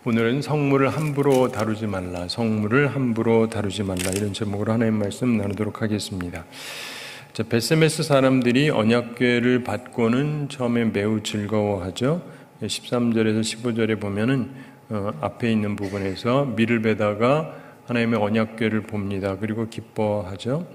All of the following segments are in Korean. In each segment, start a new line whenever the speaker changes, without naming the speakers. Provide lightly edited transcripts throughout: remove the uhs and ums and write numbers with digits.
오늘은 성물을 함부로 다루지 말라, 성물을 함부로 다루지 말라, 이런 제목으로 하나님 말씀 나누도록 하겠습니다. 자, 베세메스 사람들이 언약궤를 받고는 처음에 매우 즐거워하죠. 13절에서 15절에 보면은 앞에 있는 부분에서 밀을 베다가 하나님의 언약궤를 봅니다. 그리고 기뻐하죠.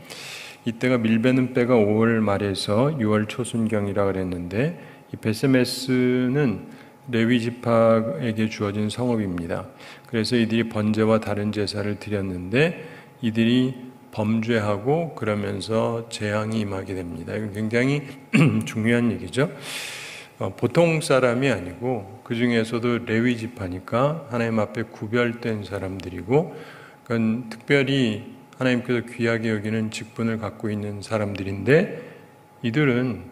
이때가 밀베는 때가 5월 말에서 6월 초순경이라 그랬는데, 이 베세메스는 레위 지파에게 주어진 성읍입니다. 그래서 이들이 번제와 다른 제사를 드렸는데 이들이 범죄하고 그러면서 재앙이 임하게 됩니다. 이건 굉장히 중요한 얘기죠. 보통 사람이 아니고 그 중에서도 레위 지파니까 하나님 앞에 구별된 사람들이고, 그건 특별히 하나님께서 귀하게 여기는 직분을 갖고 있는 사람들인데, 이들은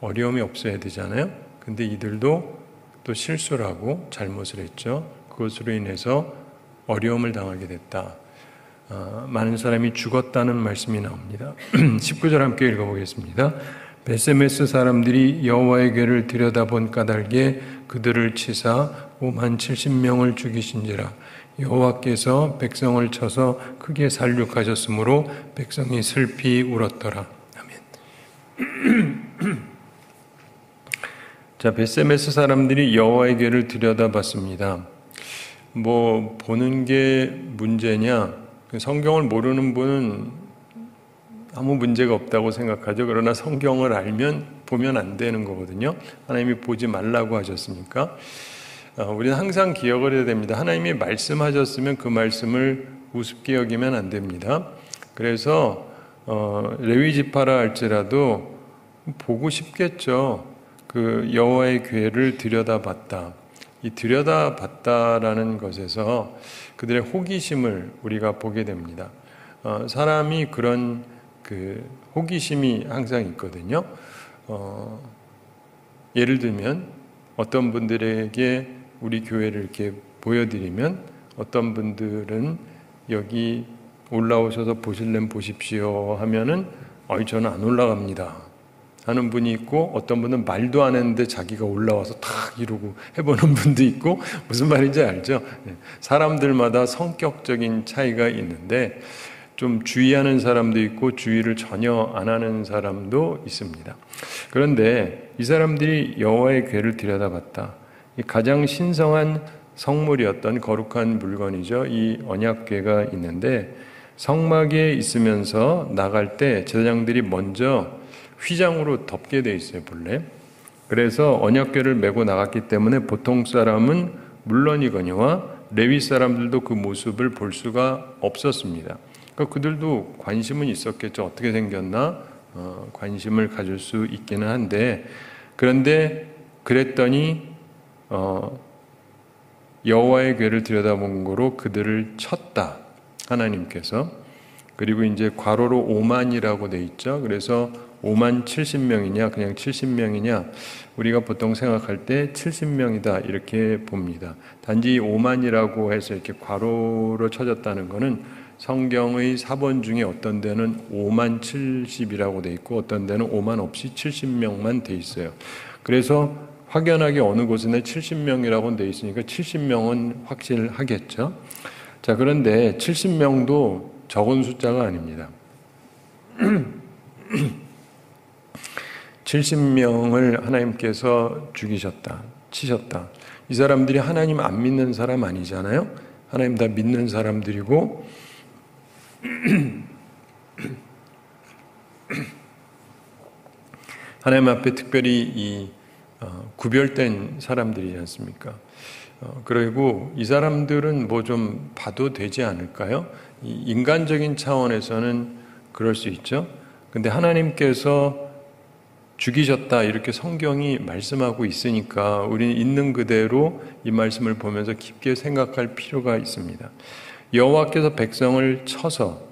어려움이 없어야 되잖아요. 근데 이들도 또 실수를 하고 잘못을 했죠. 그것으로 인해서 어려움을 당하게 됐다. 많은 사람이 죽었다는 말씀이 나옵니다. 19절 함께 읽어보겠습니다. 베세메스 사람들이 여호와의 궤를 들여다본 까닭에 그들을 치사 5만 70명을 죽이신지라. 여호와께서 백성을 쳐서 크게 살육하셨으므로 백성이 슬피 울었더라. 아멘. 자, 베세메스 사람들이 여호와의 궤를 들여다봤습니다. 보는 게 문제냐? 성경을 모르는 분은 아무 문제가 없다고 생각하죠. 그러나 성경을 알면 보면 안 되는 거거든요. 하나님이 보지 말라고 하셨으니까. 우리는 항상 기억을 해야 됩니다. 하나님이 말씀하셨으면 그 말씀을 우습게 여기면 안 됩니다. 그래서 레위 지파라 할지라도 보고 싶겠죠. 그 여호와의 궤를 들여다봤다. 이 들여다봤다라는 것에서 그들의 호기심을 우리가 보게 됩니다. 사람이 그런 그 호기심이 항상 있거든요. 예를 들면 어떤 분들에게 우리 교회를 이렇게 보여드리면 어떤 분들은 여기 올라오셔서 보실래면 보십시오 하면은 저는 안 올라갑니다 하는 분이 있고, 어떤 분은 말도 안 했는데 자기가 올라와서 탁 이러고 해보는 분도 있고, 무슨 말인지 알죠? 사람들마다 성격적인 차이가 있는데 좀 주의하는 사람도 있고 주의를 전혀 안 하는 사람도 있습니다. 그런데 이 사람들이 여호와의 궤를 들여다봤다. 가장 신성한 성물이었던 거룩한 물건이죠. 이 언약궤가 있는데 성막에 있으면서 나갈 때 제사장들이 먼저 휘장으로 덮게 돼 있어요, 본래. 그래서 언약궤를 메고 나갔기 때문에 보통 사람은 물론이거니와 레위 사람들도 그 모습을 볼 수가 없었습니다. 그러니까 그들도 관심은 있었겠죠. 어떻게 생겼나 관심을 가질 수 있기는 한데, 그런데 그랬더니 여호와의 궤를 들여다본 거로 그들을 쳤다, 하나님께서. 그리고 이제 괄호로 5만이라고 돼 있죠. 그래서 5만 70명이냐 그냥 70명이냐, 우리가 보통 생각할 때 70명이다 이렇게 봅니다. 단지 5만이라고 해서 이렇게 괄호로 쳐졌다는 것은 성경의 사본 중에 어떤 데는 5만 70이라고 돼 있고 어떤 데는 5만 없이 70명만 돼 있어요. 그래서 확연하게 어느 곳은 70명이라고 돼 있으니까 70명은 확실하겠죠. 자, 그런데 70명도 적은 숫자가 아닙니다. 70명을 하나님께서 죽이셨다, 치셨다. 이 사람들이 하나님 안 믿는 사람 아니잖아요. 하나님 다 믿는 사람들이고 하나님 앞에 특별히 구별된 사람들이지 않습니까? 그리고 이 사람들은 좀 봐도 되지 않을까요? 인간적인 차원에서는 그럴 수 있죠. 근데 하나님께서 죽이셨다 이렇게 성경이 말씀하고 있으니까 우리는 있는 그대로 이 말씀을 보면서 깊게 생각할 필요가 있습니다. 여호와께서 백성을 쳐서,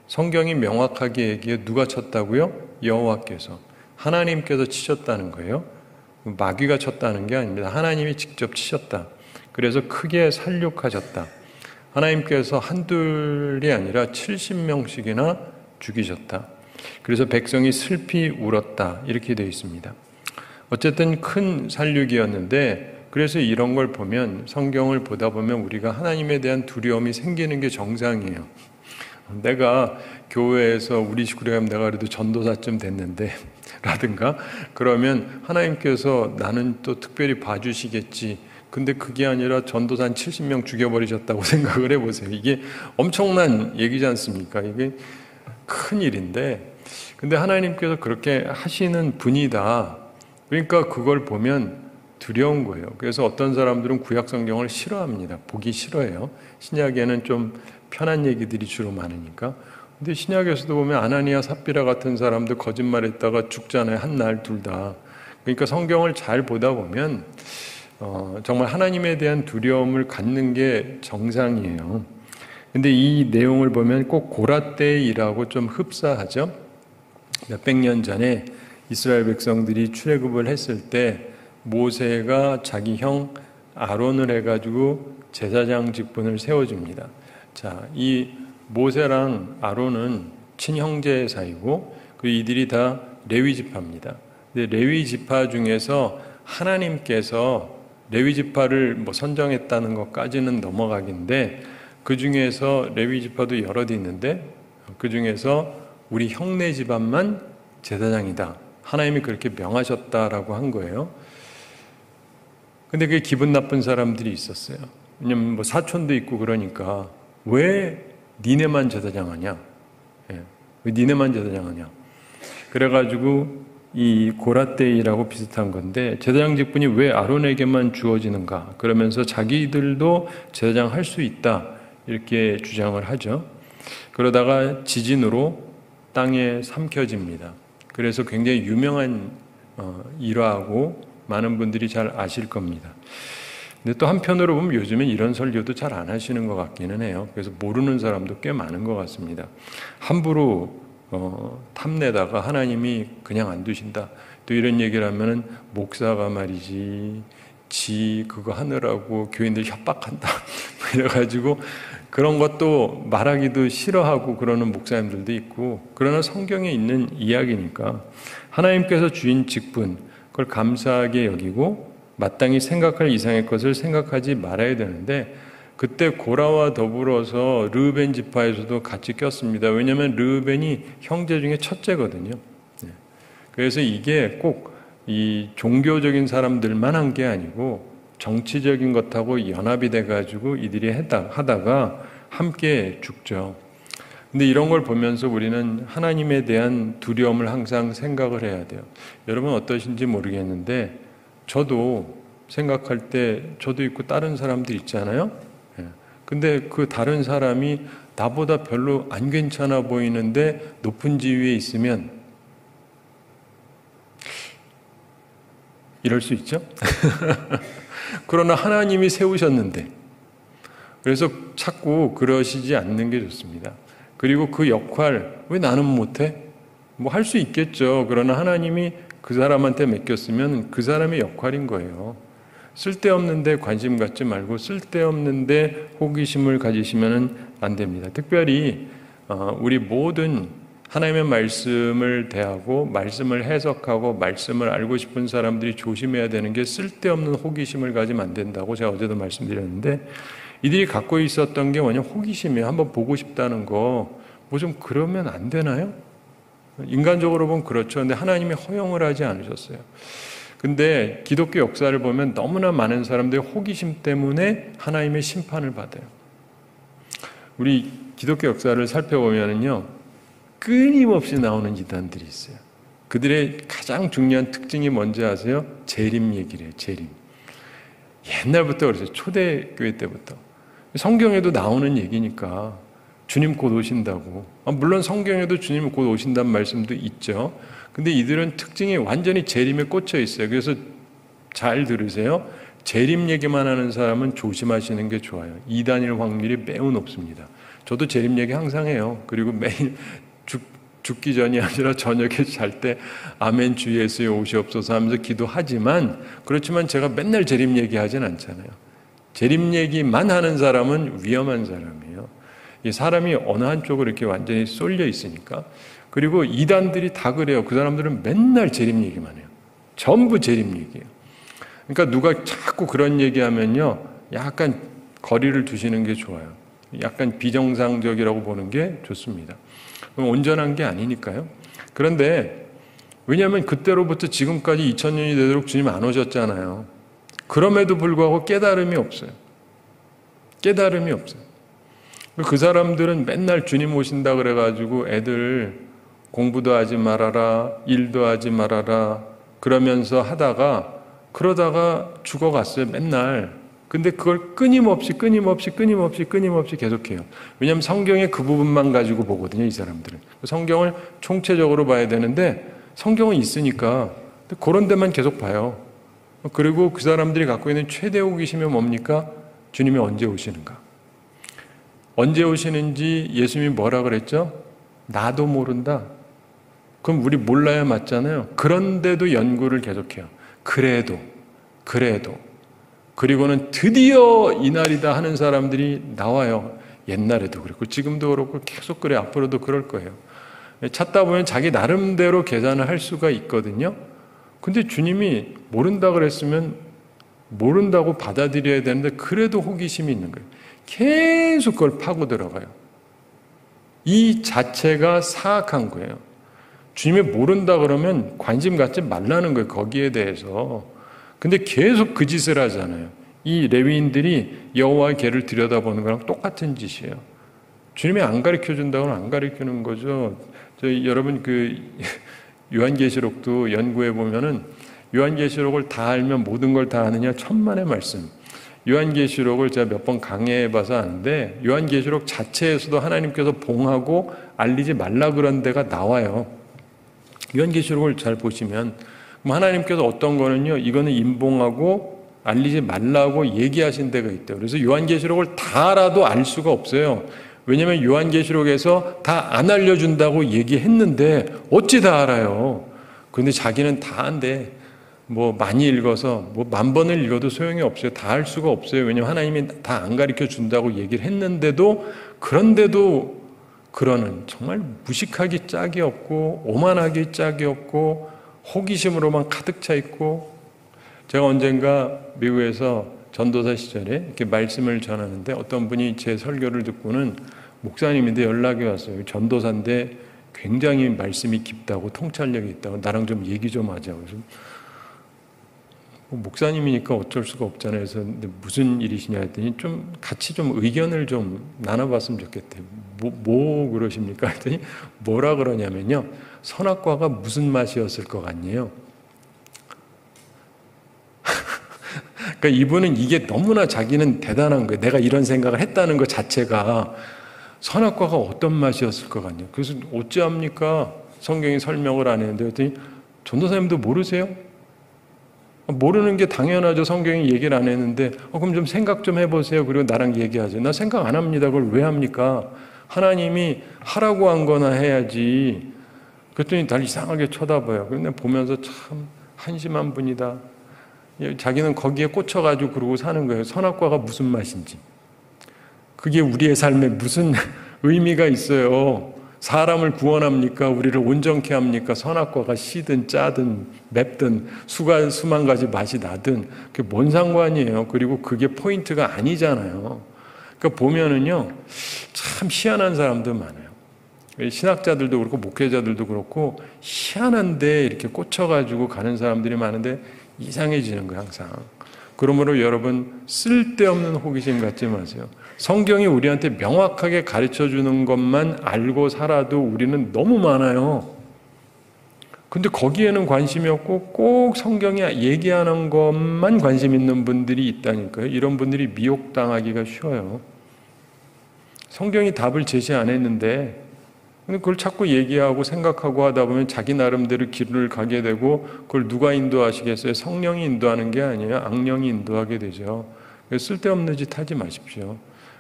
성경이 명확하게 얘기해. 누가 쳤다고요? 여호와께서, 하나님께서 치셨다는 거예요. 마귀가 쳤다는 게 아닙니다. 하나님이 직접 치셨다. 그래서 크게 살육하셨다. 하나님께서 한둘이 아니라 70명씩이나 죽이셨다. 그래서 백성이 슬피 울었다 이렇게 되어 있습니다. 어쨌든 큰 살육이었는데 그래서 이런 걸 보면, 성경을 보다 보면 우리가 하나님에 대한 두려움이 생기는 게 정상이에요. 내가 교회에서 우리 식구를 하면 내가 그래도 전도사쯤 됐는데 라든가, 그러면 하나님께서 나는 또 특별히 봐주시겠지. 근데 그게 아니라 전도사 한 70명 죽여버리셨다고 생각을 해보세요. 이게 엄청난 얘기지 않습니까? 이게 큰 일인데, 근데 하나님께서 그렇게 하시는 분이다. 그러니까 그걸 보면 두려운 거예요. 그래서 어떤 사람들은 구약 성경을 싫어합니다. 보기 싫어해요. 신약에는 좀 편한 얘기들이 주로 많으니까. 근데 신약에서도 보면 아나니아 삽비라 같은 사람들 거짓말했다가 죽잖아요. 한 날 둘 다. 그러니까 성경을 잘 보다 보면 정말 하나님에 대한 두려움을 갖는 게 정상이에요. 근데 이 내용을 보면 꼭 고라 때의 일하고 좀 흡사하죠. 몇백 년 전에 이스라엘 백성들이 출애굽을 했을 때 모세가 자기 형 아론을 해가지고 제사장 직분을 세워줍니다. 자, 이 모세랑 아론은 친형제 사이고, 그 이들이 다 레위 지파입니다. 근데 레위 지파 중에서 하나님께서 레위 지파를 선정했다는 것까지는 넘어가긴데, 그 중에서 레위 지파도 여럿 있는데 그 중에서 우리 형네 집안만 제사장이다. 하나님이 그렇게 명하셨다라고 한 거예요. 근데 그게 기분 나쁜 사람들이 있었어요. 왜냐면 사촌도 있고 그러니까 왜 니네만 제사장 하냐? 왜 니네만 제사장 하냐? 그래가지고 이 고라떼이라고 비슷한 건데, 제사장 직분이 왜 아론에게만 주어지는가? 그러면서 자기들도 제사장 할 수 있다. 이렇게 주장을 하죠. 그러다가 지진으로 땅에 삼켜집니다. 그래서 굉장히 유명한 일화하고 많은 분들이 잘 아실 겁니다. 근데 또 한편으로 보면 요즘엔 이런 설교도 잘 안 하시는 것 같기는 해요. 그래서 모르는 사람도 꽤 많은 것 같습니다. 함부로 탐내다가 하나님이 그냥 안 두신다. 또 이런 얘기를 하면은 목사가 말이지 지 그거 하느라고 교인들 협박한다. 이래가지고 그런 것도 말하기도 싫어하고 그러는 목사님들도 있고, 그러나 성경에 있는 이야기니까 하나님께서 주인 직분, 그걸 감사하게 여기고 마땅히 생각할 이상의 것을 생각하지 말아야 되는데, 그때 고라와 더불어서 르우벤 지파에서도 같이 꼈습니다. 왜냐하면 르우벤이 형제 중에 첫째거든요. 그래서 이게 꼭 이 종교적인 사람들만 한 게 아니고 정치적인 것하고 연합이 돼가지고 이들이 하다가 함께 죽죠. 근데 이런 걸 보면서 우리는 하나님에 대한 두려움을 항상 생각을 해야 돼요. 여러분 어떠신지 모르겠는데 저도 생각할 때 저도 있고 다른 사람들 있잖아요. 근데 그 다른 사람이 나보다 별로 안 괜찮아 보이는데 높은 지위에 있으면 이럴 수 있죠. 그러나 하나님이 세우셨는데, 그래서 자꾸 그러시지 않는 게 좋습니다. 그리고 그 역할 왜 나는 못해? 할 수 있겠죠. 그러나 하나님이 그 사람한테 맡겼으면 그 사람의 역할인 거예요. 쓸데없는데 관심 갖지 말고 쓸데없는데 호기심을 가지시면 안 됩니다. 특별히 우리 모든 하나님의 말씀을 대하고 말씀을 해석하고 말씀을 알고 싶은 사람들이 조심해야 되는 게 쓸데없는 호기심을 가지면 안 된다고 제가 어제도 말씀드렸는데, 이들이 갖고 있었던 게 뭐냐, 호기심이에요. 한번 보고 싶다는 거. 좀 그러면 안 되나요? 인간적으로 보면 그렇죠. 근데 하나님이 허용을 하지 않으셨어요. 근데 기독교 역사를 보면 너무나 많은 사람들이 호기심 때문에 하나님의 심판을 받아요. 우리 기독교 역사를 살펴보면요, 끊임없이 나오는 이단들이 있어요. 그들의 가장 중요한 특징이 뭔지 아세요? 재림 얘기를 해요. 재림. 옛날부터 그랬어요. 초대교회 때부터. 성경에도 나오는 얘기니까 주님 곧 오신다고. 물론 성경에도 주님 곧 오신다는 말씀도 있죠. 근데 이들은 특징이 완전히 재림에 꽂혀 있어요. 그래서 잘 들으세요. 재림 얘기만 하는 사람은 조심하시는 게 좋아요. 이단일 확률이 매우 높습니다. 저도 재림 얘기 항상 해요. 그리고 매일 죽기 전이 아니라 저녁에 잘 때 아멘 주 예수의 오시옵소서 하면서 기도하지만, 그렇지만 제가 맨날 재림 얘기하진 않잖아요. 재림 얘기만 하는 사람은 위험한 사람이에요. 이 사람이 어느 한쪽으로 이렇게 완전히 쏠려 있으니까. 그리고 이단들이 다 그래요. 그 사람들은 맨날 재림 얘기만 해요. 전부 재림 얘기예요. 그러니까 누가 자꾸 그런 얘기하면요, 약간 거리를 두시는 게 좋아요. 약간 비정상적이라고 보는 게 좋습니다. 온전한 게 아니니까요. 그런데 왜냐하면 그때로부터 지금까지 2000년이 되도록 주님 안 오셨잖아요. 그럼에도 불구하고 깨달음이 없어요. 깨달음이 없어요. 그 사람들은 맨날 주님 오신다 그래가지고 애들 공부도 하지 말아라, 일도 하지 말아라 그러면서 그러다가 죽어갔어요, 맨날. 근데 그걸 끊임없이 계속해요. 왜냐하면 성경에 그 부분만 가지고 보거든요, 이 사람들은. 성경을 총체적으로 봐야 되는데 성경은 있으니까 그런 데만 계속 봐요. 그리고 그 사람들이 갖고 있는 최대 호기심이 뭡니까? 주님이 언제 오시는가? 언제 오시는지 예수님이 뭐라 그랬죠? 나도 모른다. 그럼 우리 몰라야 맞잖아요. 그런데도 연구를 계속해요. 그래도 그리고는 드디어 이날이다 하는 사람들이 나와요. 옛날에도 그렇고 지금도 그렇고 계속 그래, 앞으로도 그럴 거예요. 찾다 보면 자기 나름대로 계산을 할 수가 있거든요. 근데 주님이 모른다 그랬으면 모른다고 받아들여야 되는데 그래도 호기심이 있는 거예요. 계속 그걸 파고 들어가요. 이 자체가 사악한 거예요. 주님이 모른다 그러면 관심 갖지 말라는 거예요, 거기에 대해서. 근데 계속 그 짓을 하잖아요. 이 레위인들이 여호와의 궤를 들여다보는 거랑 똑같은 짓이에요. 주님이 안 가르쳐준다고는 안 가르치는 거죠. 여러분 요한계시록도 연구해 보면은 요한계시록을 다 알면 모든 걸 다 아느냐, 천만의 말씀. 요한계시록을 제가 몇 번 강해해 봐서 아는데 요한계시록 자체에서도 하나님께서 봉하고 알리지 말라 그런 데가 나와요. 요한계시록을 잘 보시면 하나님께서 어떤 거는요, 이거는 임봉하고 알리지 말라고 얘기하신 데가 있대요. 그래서 요한계시록을 다 알아도 알 수가 없어요. 왜냐하면 요한계시록에서 다 안 알려준다고 얘기했는데 어찌 다 알아요. 그런데 자기는 다 안돼. 많이 읽어서 10,000번을 읽어도 소용이 없어요. 다 알 수가 없어요. 왜냐하면 하나님이 다 안 가르쳐 준다고 얘기를 했는데도, 그런데도 그러는, 정말 무식하기 짝이 없고 오만하기 짝이 없고 호기심으로만 가득 차 있고. 제가 언젠가 미국에서 전도사 시절에 이렇게 말씀을 전하는데 어떤 분이 제 설교를 듣고는 목사님인데 연락이 왔어요. 전도사인데 굉장히 말씀이 깊다고, 통찰력이 있다고, 나랑 좀 얘기 좀 하자고. 그래서 목사님이니까 어쩔 수가 없잖아요. 그래서 근데 무슨 일이시냐 했더니 좀 같이 좀 의견을 좀 나눠봤으면 좋겠대요. 뭐 그러십니까? 했더니 뭐라 그러냐면요, 선악과가 무슨 맛이었을 것 같니요? 그러니까 이분은 이게 너무나 자기는 대단한 거예요. 내가 이런 생각을 했다는 것 자체가. 선악과가 어떤 맛이었을 것 같냐. 그래서 어찌합니까? 성경이 설명을 안 했는데 그랬더니 전도사님도 모르세요? 모르는 게 당연하죠. 성경이 얘기를 안 했는데 그럼 좀 생각 좀 해보세요. 그리고 나랑 얘기하죠. 나 생각 안 합니다. 그걸 왜 합니까? 하나님이 하라고 한 거나 해야지. 그랬더니 날 이상하게 쳐다봐요. 근데 보면서 참 한심한 분이다. 자기는 거기에 꽂혀가지고 그러고 사는 거예요. 선악과가 무슨 맛인지. 그게 우리의 삶에 무슨 의미가 있어요. 사람을 구원합니까? 우리를 온전케 합니까? 선악과가 시든 짜든 맵든 수만 가지 맛이 나든 그게 뭔 상관이에요. 그리고 그게 포인트가 아니잖아요. 그러니까 보면은요, 참 희한한 사람도 많아요. 신학자들도 그렇고 목회자들도 그렇고 희한한데 이렇게 꽂혀가지고 가는 사람들이 많은데 이상해지는 거예요, 항상. 그러므로 여러분, 쓸데없는 호기심 갖지 마세요. 성경이 우리한테 명확하게 가르쳐주는 것만 알고 살아도 우리는 너무 많아요. 근데 거기에는 관심이 없고 꼭 성경이 얘기하는 것만 관심 있는 분들이 있다니까요. 이런 분들이 미혹당하기가 쉬워요. 성경이 답을 제시 안 했는데 그걸 자꾸 얘기하고 생각하고 하다 보면 자기 나름대로 길을 가게 되고, 그걸 누가 인도하시겠어요? 성령이 인도하는 게 아니에요. 악령이 인도하게 되죠. 쓸데없는 짓 하지 마십시오.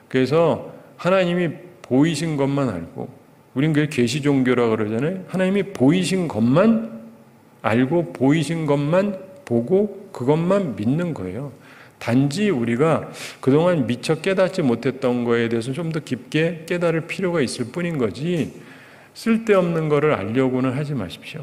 그래서 하나님이 보이신 것만 알고, 우린 그게 계시 종교라 그러잖아요. 하나님이 보이신 것만 알고 보이신 것만 보고 그것만 믿는 거예요. 단지 우리가 그동안 미처 깨닫지 못했던 거에 대해서 좀 더 깊게 깨달을 필요가 있을 뿐인 거지, 쓸데없는 거를 알려고는 하지 마십시오.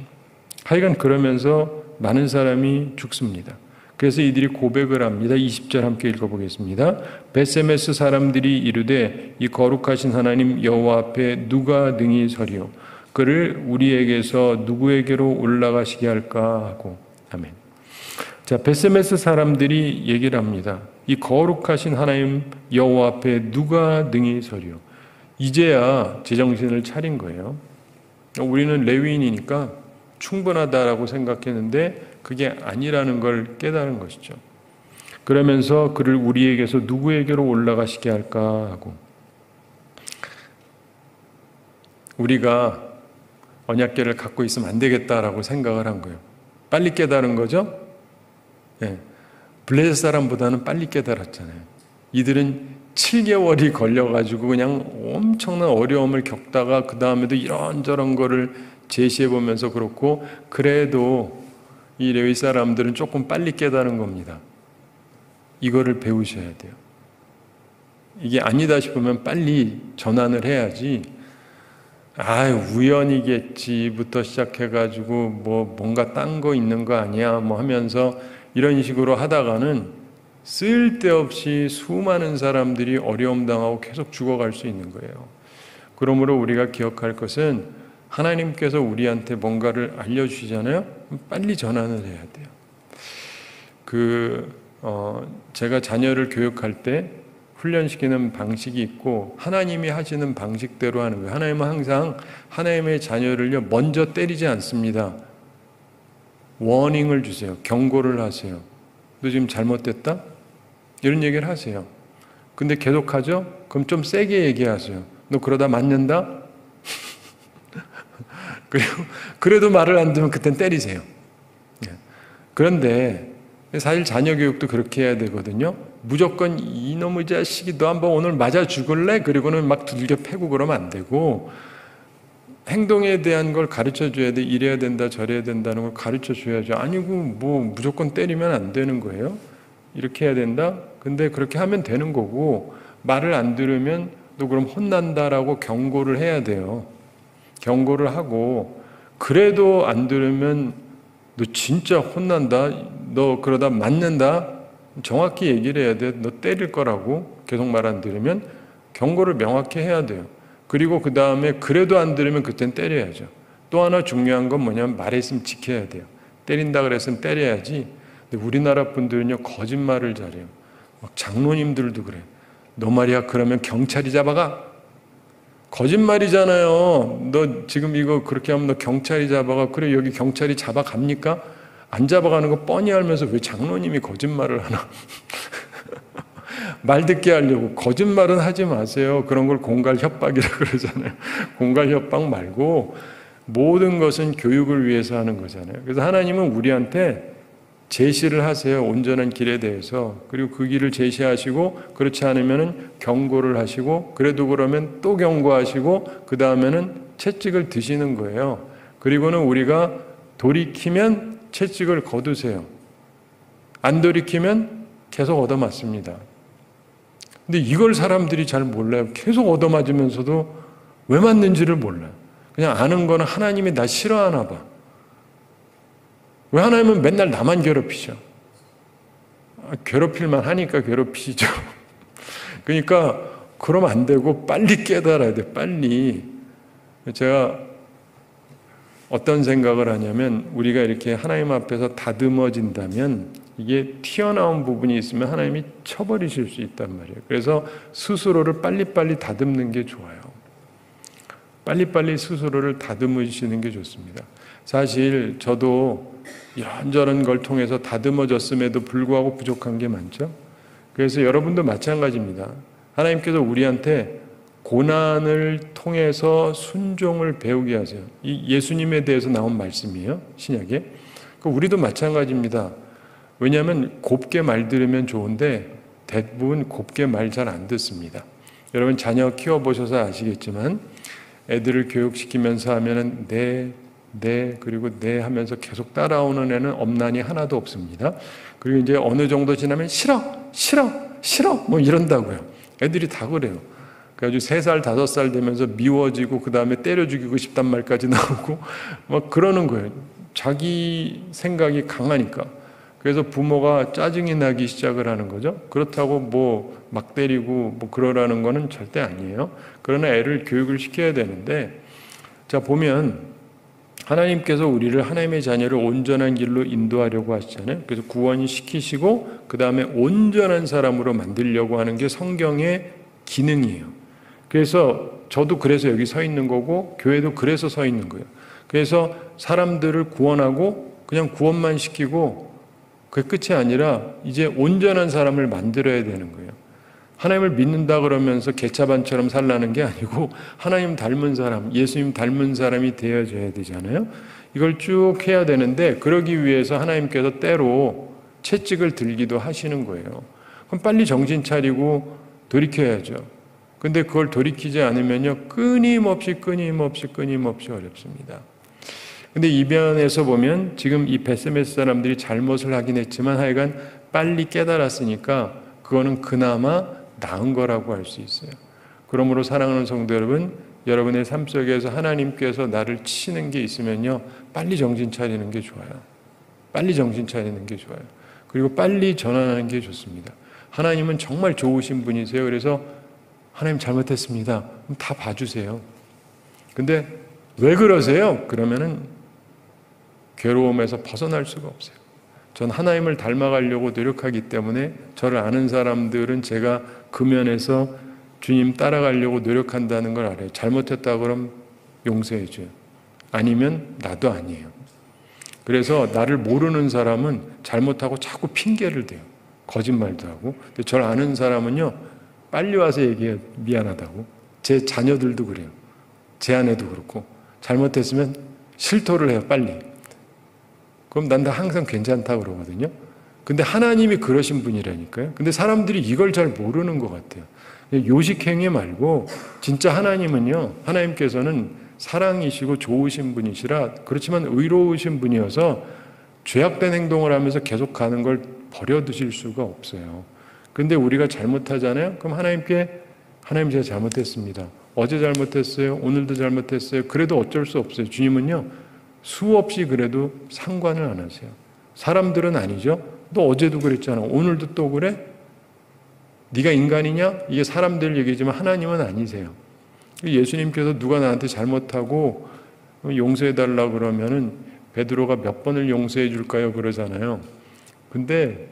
하여간 그러면서 많은 사람이 죽습니다. 그래서 이들이 고백을 합니다. 20절 함께 읽어보겠습니다. 벳세메스 사람들이 이르되 이 거룩하신 하나님 여호와 앞에 누가 능히 서리요 그를 우리에게서 누구에게로 올라가시게 할까 하고. 아멘. 자, 벳세메스 사람들이 얘기를 합니다. 이 거룩하신 하나님 여호와 앞에 누가 능히 서리요. 이제야 제정신을 차린 거예요. 우리는 레위인이니까 충분하다라고 생각했는데 그게 아니라는 걸 깨달은 것이죠. 그러면서 그를 우리에게서 누구에게로 올라가시게 할까 하고. 우리가 언약궤를 갖고 있으면 안 되겠다라고 생각을 한 거예요. 빨리 깨달은 거죠? 네. 블레셋 사람보다는 빨리 깨달았잖아요. 이들은 7개월이 걸려가지고 그냥 엄청난 어려움을 겪다가 그 다음에도 이런저런 거를 제시해 보면서 그렇고, 그래도 이 레위 사람들은 조금 빨리 깨달은 겁니다. 이거를 배우셔야 돼요. 이게 아니다 싶으면 빨리 전환을 해야지, 우연이겠지부터 시작해가지고 뭔가 딴 거 있는 거 아니야 하면서 이런 식으로 하다가는 쓸데없이 수많은 사람들이 어려움 당하고 계속 죽어갈 수 있는 거예요. 그러므로 우리가 기억할 것은 하나님께서 우리한테 뭔가를 알려주시잖아요. 빨리 전환을 해야 돼요. 제가 자녀를 교육할 때 훈련시키는 방식이 있고 하나님이 하시는 방식대로 하는 거예요. 하나님은 항상 하나님의 자녀를요 먼저 때리지 않습니다. 워닝을 주세요. 경고를 하세요. 너 지금 잘못됐다? 이런 얘기를 하세요. 근데 계속하죠? 그럼 좀 세게 얘기하세요. 너 그러다 맞는다? 그래도 말을 안 듣면 그땐 때리세요. 그런데 사실 자녀 교육도 그렇게 해야 되거든요. 무조건 이놈의 자식이 너 한번 오늘 맞아 죽을래? 그리고는 막 두들겨 패고 그러면 안 되고, 행동에 대한 걸 가르쳐 줘야 돼. 이래야 된다 저래야 된다는 걸 가르쳐 줘야죠. 아니고 무조건 때리면 안 되는 거예요. 이렇게 해야 된다? 근데 그렇게 하면 되는 거고, 말을 안 들으면 너 그럼 혼난다라고 경고를 해야 돼요. 경고를 하고, 그래도 안 들으면 너 진짜 혼난다, 너 그러다 맞는다, 정확히 얘기를 해야 돼. 너 때릴 거라고. 계속 말 안 들으면 경고를 명확히 해야 돼요. 그리고 그 다음에 그래도 안 들으면 그땐 때려야죠. 또 하나 중요한 건 뭐냐면 말했으면 지켜야 돼요. 때린다 그랬으면 때려야지. 근데 우리나라 분들은요 거짓말을 잘해요. 막 장로님들도 그래요. 너 말이야 그러면 경찰이 잡아가? 거짓말이잖아요. 너 지금 이거 그렇게 하면 너 경찰이 잡아가? 그래 여기 경찰이 잡아갑니까? 안 잡아가는 거 뻔히 알면서 왜 장로님이 거짓말을 하나? 말 듣게 하려고. 거짓말은 하지 마세요. 그런 걸 공갈 협박이라고 그러잖아요. 공갈 협박 말고 모든 것은 교육을 위해서 하는 거잖아요. 그래서 하나님은 우리한테 제시를 하세요. 온전한 길에 대해서. 그리고 그 길을 제시하시고, 그렇지 않으면 경고를 하시고, 그래도 그러면 또 경고하시고, 그 다음에는 채찍을 드시는 거예요. 그리고는 우리가 돌이키면 채찍을 거두세요. 안 돌이키면 계속 얻어맞습니다. 근데 이걸 사람들이 잘 몰라요. 계속 얻어맞으면서도 왜 맞는지를 몰라요. 그냥 아는 거는 하나님이 나 싫어하나 봐. 왜 하나님은 맨날 나만 괴롭히죠? 괴롭힐만 하니까 괴롭히죠. 그러니까 그러면 안 되고 빨리 깨달아야 돼. 빨리. 제가 어떤 생각을 하냐면, 우리가 이렇게 하나님 앞에서 다듬어진다면 이게 튀어나온 부분이 있으면 하나님이 쳐버리실 수 있단 말이에요. 그래서 스스로를 빨리빨리 다듬는 게 좋아요. 빨리빨리 스스로를 다듬으시는 게 좋습니다. 사실 저도 이런저런 걸 통해서 다듬어졌음에도 불구하고 부족한 게 많죠. 그래서 여러분도 마찬가지입니다. 하나님께서 우리한테 고난을 통해서 순종을 배우게 하세요. 이 예수님에 대해서 나온 말씀이에요, 신약에. 우리도 마찬가지입니다. 왜냐하면 곱게 말 들으면 좋은데 대부분 곱게 말 잘 안 듣습니다. 여러분 자녀 키워보셔서 아시겠지만 애들을 교육시키면서 하면은 네 그리고 네 하면서 계속 따라오는 애는 엄난이 하나도 없습니다. 그리고 이제 어느 정도 지나면 싫어 이런다고요. 애들이 다 그래요. 그래가지고 3살 5살 되면서 미워지고 그 다음에 때려 죽이고 싶단 말까지 나오고 막 그러는 거예요. 자기 생각이 강하니까. 그래서 부모가 짜증이 나기 시작을 하는 거죠. 그렇다고 뭐 막 때리고 뭐 그러라는 거는 절대 아니에요. 그러나 애를 교육을 시켜야 되는데, 자, 보면 하나님께서 우리를 하나님의 자녀를 온전한 길로 인도하려고 하시잖아요. 그래서 구원 시키시고 그 다음에 온전한 사람으로 만들려고 하는 게 성경의 기능이에요. 그래서 저도 그래서 여기 서 있는 거고 교회도 그래서 서 있는 거예요. 그래서 사람들을 구원하고 그냥 구원만 시키고 그게 끝이 아니라 이제 온전한 사람을 만들어야 되는 거예요. 하나님을 믿는다 그러면서 개차반처럼 살라는 게 아니고 하나님 닮은 사람, 예수님 닮은 사람이 되어져야 되잖아요. 이걸 쭉 해야 되는데 그러기 위해서 하나님께서 때로 채찍을 들기도 하시는 거예요. 그럼 빨리 정신 차리고 돌이켜야죠. 근데 그걸 돌이키지 않으면요, 끊임없이 어렵습니다. 근데 이 면에서 보면 지금 이 베세메스 사람들이 잘못을 하긴 했지만 하여간 빨리 깨달았으니까 그거는 그나마 나은 거라고 할 수 있어요. 그러므로 사랑하는 성도 여러분, 여러분의 삶 속에서 하나님께서 나를 치시는 게 있으면요, 빨리 정신 차리는 게 좋아요. 빨리 정신 차리는 게 좋아요. 그리고 빨리 전환하는 게 좋습니다. 하나님은 정말 좋으신 분이세요. 그래서 하나님 잘못했습니다. 그럼 다 봐주세요. 근데 왜 그러세요? 그러면은 괴로움에서 벗어날 수가 없어요. 전 하나님을 닮아가려고 노력하기 때문에 저를 아는 사람들은 제가 그 면에서 주님 따라가려고 노력한다는 걸 알아요. 잘못했다 그러면 용서해 줘요. 아니면 나도 아니에요. 그래서 나를 모르는 사람은 잘못하고 자꾸 핑계를 대요. 거짓말도 하고. 근데 저를 아는 사람은요, 빨리 와서 얘기해요. 미안하다고. 제 자녀들도 그래요. 제 아내도 그렇고. 잘못했으면 실토를 해요. 빨리. 그럼 난 다 항상 괜찮다고 그러거든요. 근데 하나님이 그러신 분이라니까요. 근데 사람들이 이걸 잘 모르는 것 같아요. 요식행위 말고 진짜 하나님은요, 하나님께서는 사랑이시고 좋으신 분이시라, 그렇지만 의로우신 분이어서 죄악된 행동을 하면서 계속 가는 걸 버려두실 수가 없어요. 근데 우리가 잘못하잖아요. 그럼 하나님께, 하나님 제가 잘못했습니다. 어제 잘못했어요. 오늘도 잘못했어요. 그래도 어쩔 수 없어요. 주님은요, 수없이 그래도 상관을 안 하세요. 사람들은 아니죠. 너 어제도 그랬잖아. 오늘도 또 그래? 네가 인간이냐? 이게 사람들 얘기지만 하나님은 아니세요. 예수님께서 누가 나한테 잘못하고 용서해달라고 그러면은 베드로가 몇 번을 용서해 줄까요? 그러잖아요. 근데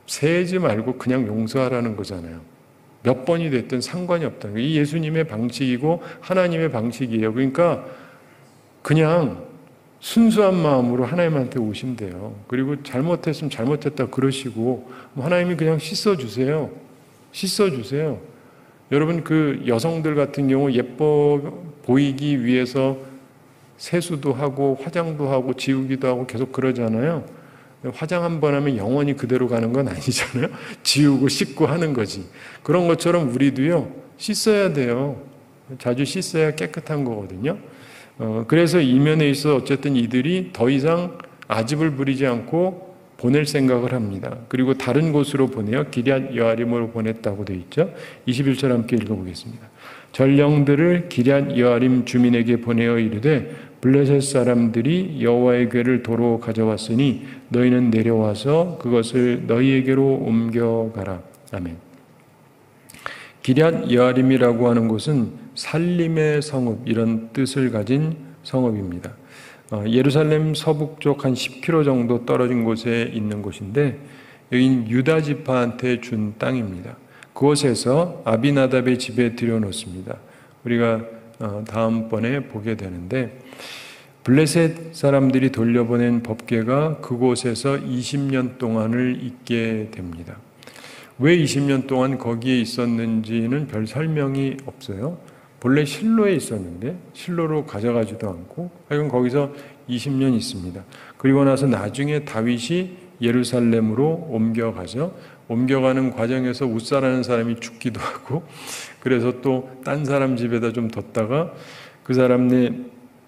세지 말고 그냥 용서하라는 거잖아요. 몇 번이 됐든 상관이 없다는 거예요. 이 예수님의 방식이고 하나님의 방식이에요. 그러니까 그냥 순수한 마음으로 하나님한테 오신대요. 그리고 잘못했으면 잘못했다 그러시고 하나님이 그냥 씻어주세요. 씻어주세요. 여러분, 그 여성들 같은 경우 예뻐 보이기 위해서 세수도 하고 화장도 하고 지우기도 하고 계속 그러잖아요. 화장 한 번 하면 영원히 그대로 가는 건 아니잖아요. 지우고 씻고 하는 거지. 그런 것처럼 우리도요, 씻어야 돼요. 자주 씻어야 깨끗한 거거든요. 그래서 이 면에 있어 어쨌든 이들이 더 이상 아집을 부리지 않고 보낼 생각을 합니다. 그리고 다른 곳으로 보내요. 기럇 여아림으로 보냈다고 되어 있죠. 21절 함께 읽어보겠습니다. 전령들을 기럇 여아림 주민에게 보내어 이르되 블레셋 사람들이 여호와의 궤를 도로 가져왔으니 너희는 내려와서 그것을 너희에게로 옮겨가라. 아멘. 기럇 여아림이라고 하는 곳은 살림의 성읍, 이런 뜻을 가진 성읍입니다. 예루살렘 서북쪽 한 10km 정도 떨어진 곳에 있는 곳인데 여기는 유다 지파한테 준 땅입니다. 그곳에서 아비나답의 집에 들여놓습니다. 우리가 다음번에 보게 되는데 블레셋 사람들이 돌려보낸 법궤가 그곳에서 20년 동안을 있게 됩니다. 왜 20년 동안 거기에 있었는지는 별 설명이 없어요. 본래 실로에 있었는데 실로로 가져가지도 않고 하여간 거기서 20년 있습니다. 그리고 나서 나중에 다윗이 예루살렘으로 옮겨가죠. 옮겨가는 과정에서 웃사라는 사람이 죽기도 하고 그래서 또 딴 사람 집에다 좀 뒀다가 그 사람네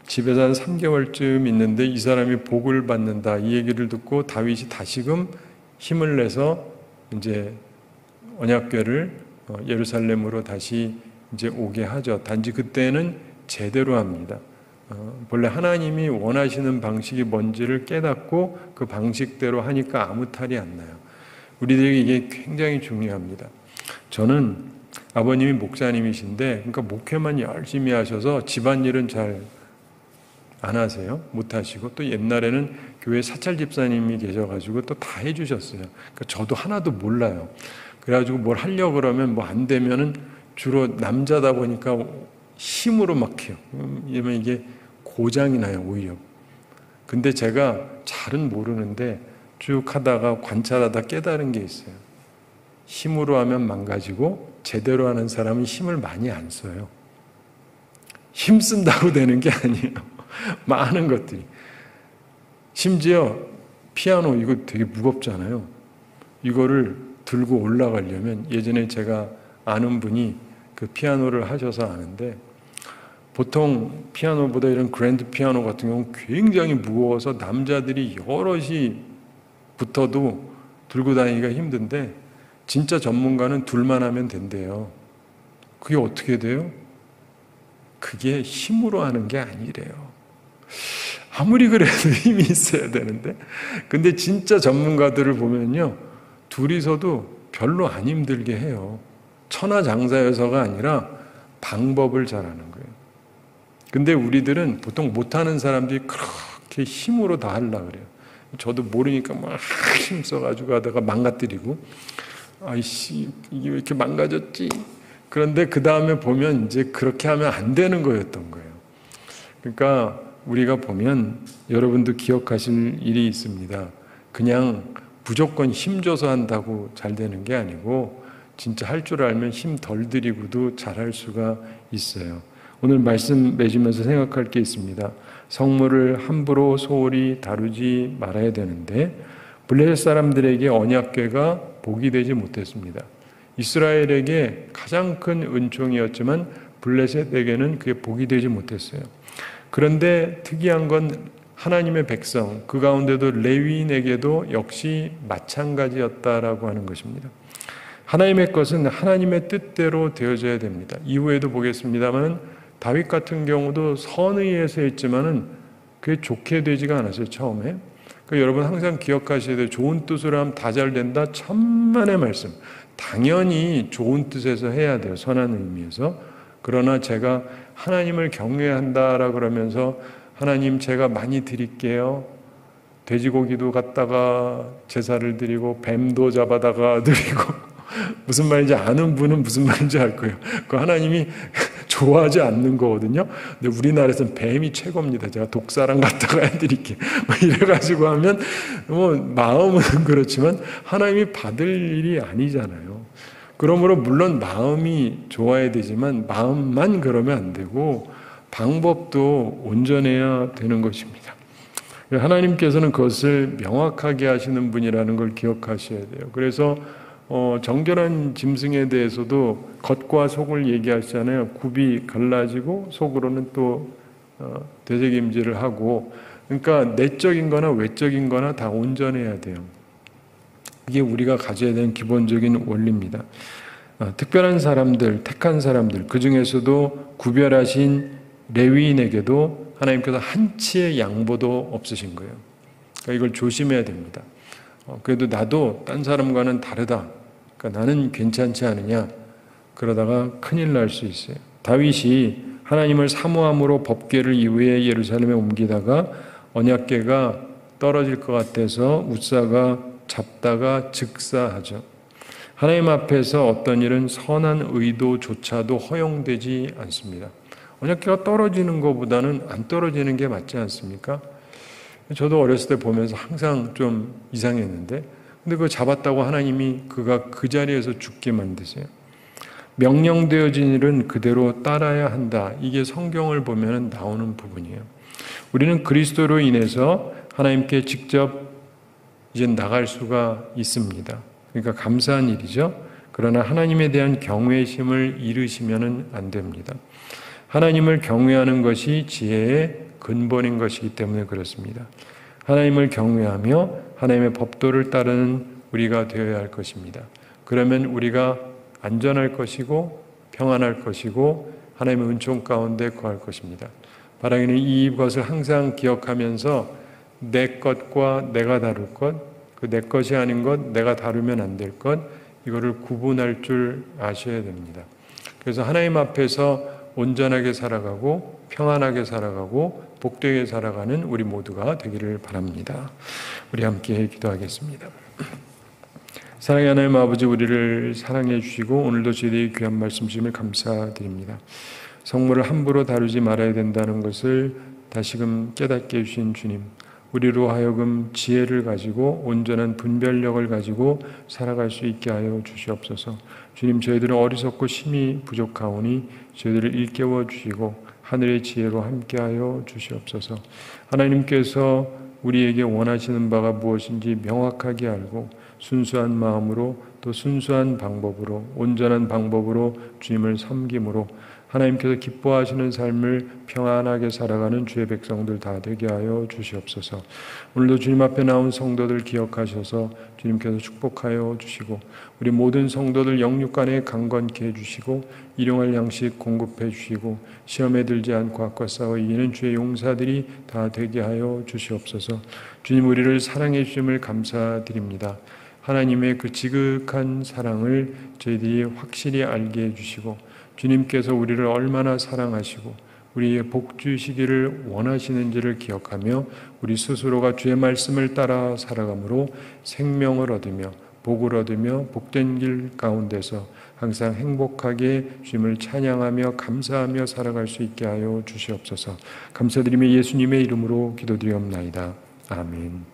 집에서 한 3개월쯤 있는데 이 사람이 복을 받는다 이 얘기를 듣고 다윗이 다시금 힘을 내서 이제 언약궤를 예루살렘으로 다시 이제 오게 하죠. 단지 그때는 제대로 합니다. 본래 하나님이 원하시는 방식이 뭔지를 깨닫고 그 방식대로 하니까 아무 탈이 안 나요. 우리들에게 이게 굉장히 중요합니다. 저는 아버님이 목사님이신데, 그러니까 목회만 열심히 하셔서 집안일은 잘 안 하세요. 못 하시고, 또 옛날에는 교회 사찰 집사님이 계셔가지고 또 다 해주셨어요. 그러니까 저도 하나도 몰라요. 그래가지고 뭘 하려고 그러면 뭐 안 되면은 주로 남자다 보니까 힘으로 막 해요. 이러면 이게 고장이 나요, 오히려. 근데 제가 잘은 모르는데 쭉 하다가 관찰하다 깨달은 게 있어요. 힘으로 하면 망가지고 제대로 하는 사람은 힘을 많이 안 써요. 힘 쓴다고 되는 게 아니에요. 많은 것들이. 심지어 피아노 이거 되게 무겁잖아요. 이거를 들고 올라가려면 예전에 제가 아는 분이 그 피아노를 하셔서 아는데, 보통 피아노보다 이런 그랜드 피아노 같은 경우는 굉장히 무거워서 남자들이 여럿이 붙어도 들고 다니기가 힘든데, 진짜 전문가는 둘만 하면 된대요. 그게 어떻게 돼요? 그게 힘으로 하는 게 아니래요. 아무리 그래도 힘이 있어야 되는데, 근데 진짜 전문가들을 보면요, 둘이서도 별로 안 힘들게 해요. 천하장사여서가 아니라 방법을 잘하는 거예요. 근데 우리들은 보통 못하는 사람들이 그렇게 힘으로 다 하려고 그래요. 저도 모르니까 막 힘써가지고 하다가 망가뜨리고, 아이씨 이게 왜 이렇게 망가졌지? 그런데 그 다음에 보면 이제 그렇게 하면 안 되는 거였던 거예요. 그러니까 우리가 보면 여러분도 기억하실 일이 있습니다. 그냥 무조건 힘줘서 한다고 잘 되는 게 아니고, 진짜 할 줄 알면 힘 덜 들이고도 잘할 수가 있어요. 오늘 말씀 맺으면서 생각할 게 있습니다. 성물을 함부로 소홀히 다루지 말아야 되는데, 블레셋 사람들에게 언약궤가 복이 되지 못했습니다. 이스라엘에게 가장 큰 은총이었지만 블레셋에게는 그게 복이 되지 못했어요. 그런데 특이한 건 하나님의 백성, 그 가운데도 레위인에게도 역시 마찬가지였다라고 하는 것입니다. 하나님의 것은 하나님의 뜻대로 되어져야 됩니다. 이후에도 보겠습니다만 다윗 같은 경우도 선의에서 했지만은 그게 좋게 되지가 않았어요, 처음에. 그러니까 여러분 항상 기억하셔야 돼요. 좋은 뜻으로 하면 다 잘 된다. 천만의 말씀. 당연히 좋은 뜻에서 해야 돼요, 선한 의미에서. 그러나 제가 하나님을 경외한다라 그러면서 하나님 제가 많이 드릴게요. 돼지고기도 갖다가 제사를 드리고 뱀도 잡아다가 드리고 무슨 말인지 아는 분은 무슨 말인지 알 거예요. 그 하나님이 좋아하지 않는 거거든요. 근데 우리나라에서는 뱀이 최고입니다. 제가 독사랑 갖다가 해드릴게. 뭐 이래가지고 하면 뭐 마음은 그렇지만 하나님이 받을 일이 아니잖아요. 그러므로 물론 마음이 좋아야 되지만 마음만 그러면 안 되고 방법도 온전해야 되는 것입니다. 하나님께서는 그것을 명확하게 하시는 분이라는 걸 기억하셔야 돼요. 그래서 정결한 짐승에 대해서도 겉과 속을 얘기하시잖아요. 굽이 갈라지고 속으로는 또 되새김질을 하고, 그러니까 내적인 거나 외적인 거나 다 온전해야 돼요. 이게 우리가 가져야 되는 기본적인 원리입니다. 특별한 사람들, 택한 사람들, 그 중에서도 구별하신 레위인에게도 하나님께서 한치의 양보도 없으신 거예요. 그러니까 이걸 조심해야 됩니다. 그래도 나도 딴 사람과는 다르다. 그러니까 나는 괜찮지 않으냐. 그러다가 큰일 날 수 있어요. 다윗이 하나님을 사모함으로 법궤를 이후에 예루살렘에 옮기다가 언약궤가 떨어질 것 같아서 웃사가 잡다가 즉사하죠. 하나님 앞에서 어떤 일은 선한 의도조차도 허용되지 않습니다. 언약궤가 떨어지는 것보다는 안 떨어지는 게 맞지 않습니까? 저도 어렸을 때 보면서 항상 좀 이상했는데, 근데 그거 잡았다고 하나님이 그가 그 자리에서 죽게 만드세요. 명령되어진 일은 그대로 따라야 한다. 이게 성경을 보면 나오는 부분이에요. 우리는 그리스도로 인해서 하나님께 직접 이제 나갈 수가 있습니다. 그러니까 감사한 일이죠. 그러나 하나님에 대한 경외심을 잃으시면 안 됩니다. 하나님을 경외하는 것이 지혜의 근본인 것이기 때문에 그렇습니다. 하나님을 경외하며 하나님의 법도를 따르는 우리가 되어야 할 것입니다. 그러면 우리가 안전할 것이고 평안할 것이고 하나님의 은총 가운데 거할 것입니다. 바라기는 이것을 항상 기억하면서 내 것과 내가 다룰 것, 그 내 것이 아닌 것, 내가 다루면 안 될 것, 이거를 구분할 줄 아셔야 됩니다. 그래서 하나님 앞에서 온전하게 살아가고 평안하게 살아가고 복되게 살아가는 우리 모두가 되기를 바랍니다. 우리 함께 기도하겠습니다. 사랑의 하나님 아버지, 우리를 사랑해 주시고 오늘도 저희에게 귀한 말씀 주심을 감사드립니다. 성물을 함부로 다루지 말아야 된다는 것을 다시금 깨닫게 해주신 주님, 우리로 하여금 지혜를 가지고 온전한 분별력을 가지고 살아갈 수 있게 하여 주시옵소서. 주님, 저희들은 어리석고 심히 부족하오니 저희들을 일깨워 주시고 하늘의 지혜로 함께하여 주시옵소서. 하나님께서 우리에게 원하시는 바가 무엇인지 명확하게 알고 순수한 마음으로 또 순수한 방법으로 온전한 방법으로 주님을 섬김으로 하나님께서 기뻐하시는 삶을 평안하게 살아가는 주의 백성들 다 되게 하여 주시옵소서. 오늘도 주님 앞에 나온 성도들 기억하셔서 주님께서 축복하여 주시고 우리 모든 성도들 영육간에 강건케 해주시고 일용할 양식 공급해 주시고 시험에 들지 않고 악과 싸워 이기는 주의 용사들이 다 되게 하여 주시옵소서. 주님, 우리를 사랑해 주심을 감사드립니다. 하나님의 그 지극한 사랑을 저희들이 확실히 알게 해주시고 주님께서 우리를 얼마나 사랑하시고 우리의 복 주시기를 원하시는지를 기억하며 우리 스스로가 주의 말씀을 따라 살아감으로 생명을 얻으며 복을 얻으며 복된 길 가운데서 항상 행복하게 주님을 찬양하며 감사하며 살아갈 수 있게 하여 주시옵소서. 감사드리며 예수님의 이름으로 기도드리옵나이다. 아멘.